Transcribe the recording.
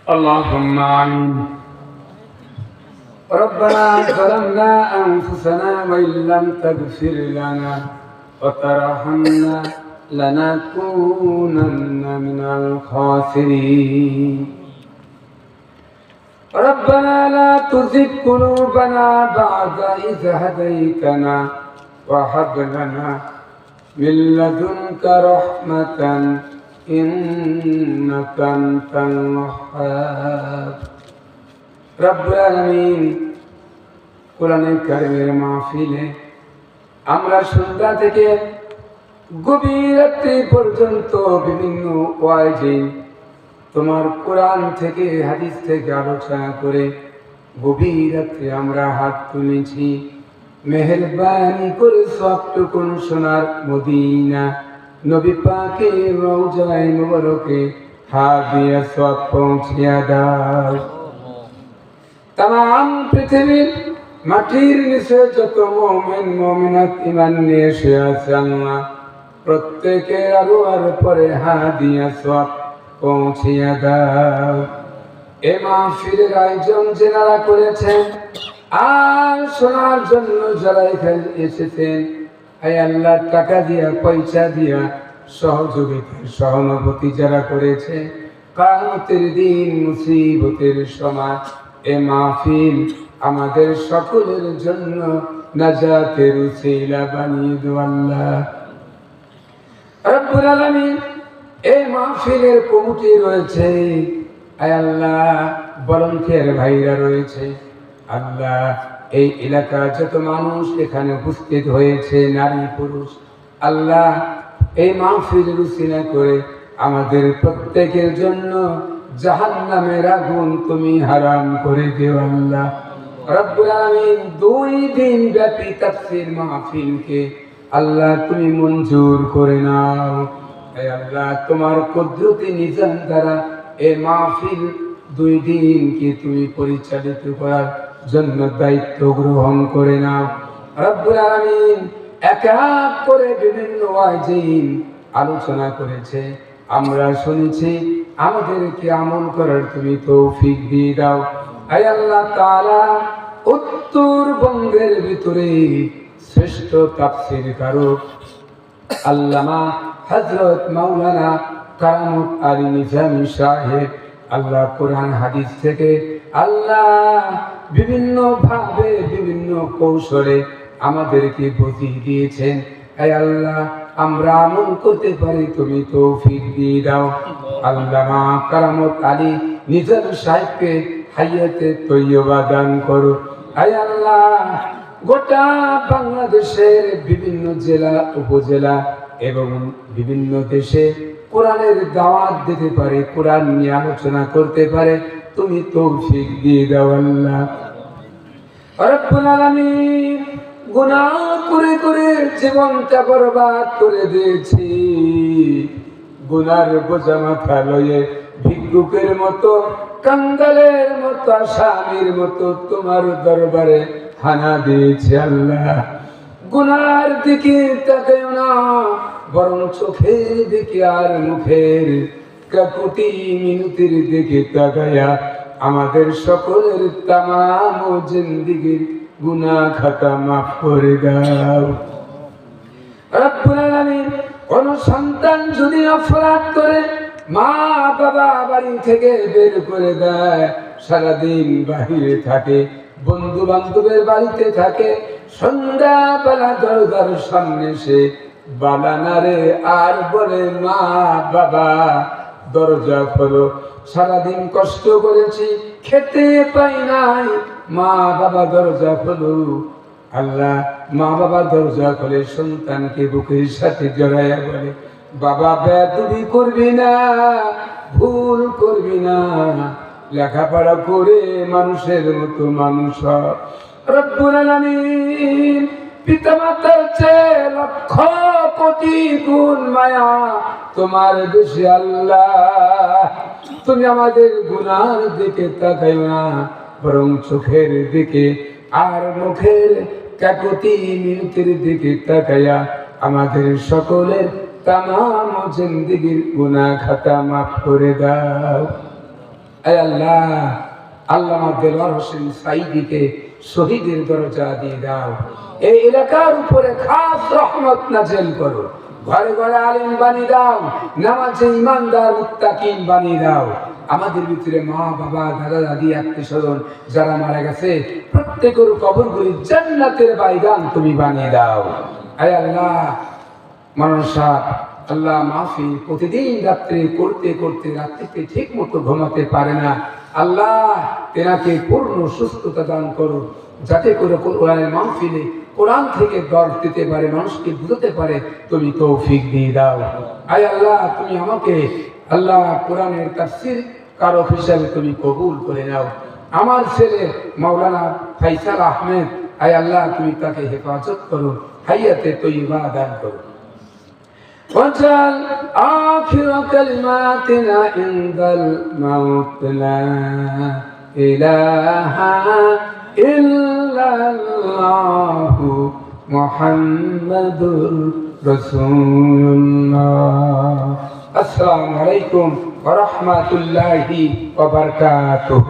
اللهم آمين. ربنا ظلمنا أنفسنا وإن لم تغفر لنا وترحمنا لنكونن من الخاسرين. ربنا لا تزغ قلوبنا بعد إذ هديتنا وهب لنا من لدنك رحمة إنك أنت الوهاب. রব্বুল আলামিন কোরআনে কারিমের মাহফিলে আমরা সন্ধ্যা থেকে গভীর রাত্রি পর্যন্ত বিভিন্ন ওয়াইজে তোমার কোরআন থেকে হাদিস থেকে আলোচনা করে গভীর রাত্রে আমরা হাত তুলেছি। মেহেরবানি করে সবটুকুন সোনার মদিনা নবী পাকের রওজায়ে মুবারকে হাত দিয়ে সব পৌঁছিয়া দাও। তাম পৃথিবীর মাটির নিচে যত মুমিন মুমিনাত ঈমান নিয়ে শুয়ে আছে আল্লাহ প্রত্যেকের আলোর পরে হাত দিয়ে সব পৌঁছিয়া দাও। এ মাহফিলের আয়োজন যারা করেছেন আর শোনার জন্য যারা এখানে এসেছেন, আয় আল্লাহ টাকা দিয়া পয়সা দিয়া সহযোগিতা সহানুভূতি যারা করেছে, কিয়ামতের দিন মুসিবতের সময় এ মাহফিল আমাদের সকলের জন্য নাজাতের উসিলা বানিয়ে দাও আল্লাহ রব্বুল আলামিন। এই মাহফিলের কমিটি রয়েছে, আয় আল্লাহ ভলান্টিয়ার ভাইরা রয়েছে আল্লাহ। এই এলাকার যত মানুষ এখানে উপস্থিত হয়েছে নারী পুরুষ আল্লাহ, এই মাহফিলের উসিলা করে আমাদের প্রত্যেকের জন্য জাহান্নামের আগুন তুমি হারাম করে দিও আল্লাহ রব্বুল আলামিন। 2 দিন ব্যাপী তাফসীর মাহফিলকে আল্লাহ তুমি মঞ্জুর করে নাও। হে আল্লাহ তোমার কুদরতি নিজাম দ্বারা এই মাহফিল 2 দিনকে তুমি পরিচালিত করার জন্য দায়িত্ব গ্রহণ করে নাও রব্বুল আলামিন। এক এক করে বিভিন্ন ওয়াজিন আলোচনা করেছে, আমরা শুনেছি, আমাদেরকে আমল করার তুমি তৌফিক দিয়ে দাও। হে আল্লাহ তাআলা উত্তরবঙ্গের ভিতরে শ্রেষ্ঠ তাফসীরকারক আল্লামা হযরত মাওলানা কারামত আলী নিজামী সাহেব আল্লাহ কোরআন হাদিস থেকে আল্লাহ বিভিন্ন ভাবে বিভিন্ন কৌশলে আমাদেরকে বুঝিয়ে দিয়েছেন। হে আল্লাহ আমরা আমল করতে পারি তুমি তৌফিক দিয়ে দাও। আল্লামা কারামত আলী নিজামী সাহেবকে হায়াতে তৈয়বা দান করো। হে আল্লাহ গোটা বাংলাদেশের বিভিন্ন জেলা উপজেলা এবং বিভিন্ন দেশে কোরআনের দাওয়াত দিতে পারে, কোরআন নিয়ে আলোচনা করতে পারে, তুমি তৌফিক দিয়ে দাও আল্লাহ রব্বুল আলামিন। গুনাহ করে করে জীবনটা বরবাদ করে দিয়েছি, গুনার বোঝা মাথা লয়ে ভিক্ষুকের মতো কাঙ্গালের মতো আসামির মতো তোমার দরবারে হানা দিয়েছি আল্লাহ। গুনার দিকে তাকাইও না, বরং চোখের দিকে আর মুখের কাকুতি মিনতির দিকে তাকাইয়া আমাদের সকলের তামাম জিন্দেগীর গুনাহ খাতা মাফ করে দাও রব্বুল আলামিন। কোন সন্তান যদি অপরাধ করে মা বাবা বাড়ি থেকে বের করে দেয়, সারাদিন বাহিরে থাকে, বন্ধু বান্ধবের বাড়িতে থাকে, সন্ধ্যাবেলা দরজার সামনে সে বালানারে আর বলে মা বাবা দরজা খোলো, সারাদিন কষ্ট করেছি খেতে পাই নাই, মা বাবা দরজা খোলো। আল্লাহ মা বাবা দরজা খোলে, সন্তানকে বুকের সাথে জড়াইয়া বলে বাবা বেয়াদবি করবি না, ভুল করবি না, লেখাপড়া করে মানুষের মতো মানুষ হ। রব্বুল আলামিন পিতামাতার চেয়ে লক্ষ কোটি গুণ মায়া তোমার বেশি আল্লাহ। তুমি আমাদের গুনার দিকে তাকাইও না, বরং চোখের দিকে আর মুখের কাকুতি মিনতির দিকে তাকাইয়া আমাদের সকলের তামাম জিন্দেগীর গুনাহ খাতা মাফ করে দাও। আয় আল্লাহ, আল্লামা দেলোয়ার হোসেন সাঈদীকে শহীদের দরজা দিয়ে দাও। এই এলাকার উপরে খাস রহমত নাযিল করো। ঘরে ঘরে আলেম বানিয়ে দাও, নামাজে ইমানদার মুত্তাকিন বানিয়ে দাও। আমাদের ভিতরে মা বাবা দাদা দাদি আত্মীয় স্বজন যারা মারা গেছে প্রত্যেকের কবরগুলি জান্নাতের বাগান তুমি বানিয়ে দাও। আয় আল্লাহ, মানুষা আল্লাহ মাহফিল প্রতিদিন রাত্রে করতে করতে রাত্রিতে ঠিক মতো ঘুমাতে পারে না। আল্লাহ তেনাকে পূর্ণ সুস্থতা দান করো, যাতে করে কোরআনের মাহফিলে কোরআন থেকে দর্শ দিতে পারে, মানুষকে বুঝতে পারে, তুমি তৌফিক দিয়ে দাও। আয় আল্লাহ, তুমি আমাকে আল্লাহ কোরআনের তাফসীর কারক হিসাবে তুমি কবুল করে নাও। আমার ছেলে মাওলানা ফাইসাল আহমেদ, আয় আল্লাহ তুমি তাকে হেফাজত করো, হায়াতে তৈয়বা দান করো। واجعل آخر كلماتنا عند الموت لا إله إلا الله محمد رسول الله. السلام عليكم ورحمة الله وبركاته.